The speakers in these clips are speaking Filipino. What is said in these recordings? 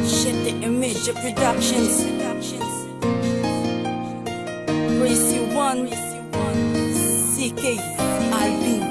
Shift the image of productions. Race you one, CK, Alvin.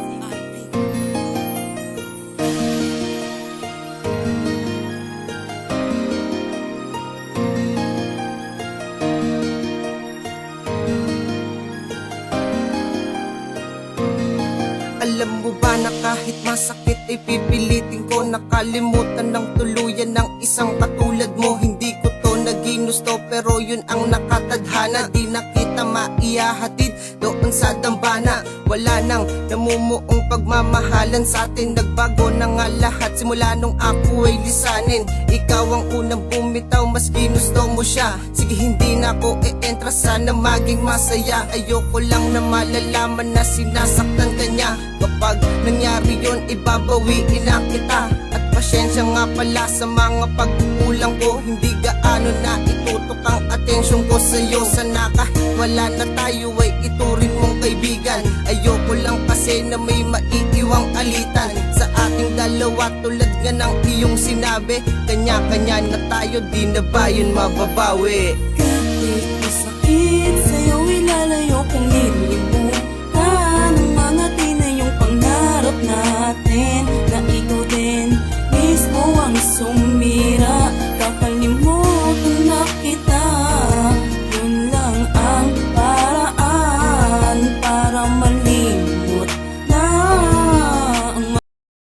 Alam mo ba na kahit masakit ay pipilitin ko nakalimutan ng tuluyan ng isang katulad mo. Hindi ko to naginusto pero yun ang nakatadhana. Di na kita maihahatid doon sa dambana. Wala nang namumuong pagmamahalan sa atin. Nagbago na nga lahat simula nung ako ay lisanin. Ikaw ang unang bumitaw, mas ginusto mo siya. Sige hindi na ako e-entra, sana maging masaya. Ayoko lang na malalaman na sinasaktan ka niya. Kapag nangyari yun, ibabawiin na kita. At pasyensya nga pala sa mga pagkukulang ko. Hindi gaano na itutok ang atensyon ko sa'yo. Sana kahit wala na tayo ay ituring mong kaibigan. Ayoko lang kasi na may maiiwang alitan sa ating dalawa. Tulad nga ng iyong sinabi, kanya-kanya na tayo, di na ba yun mababawi?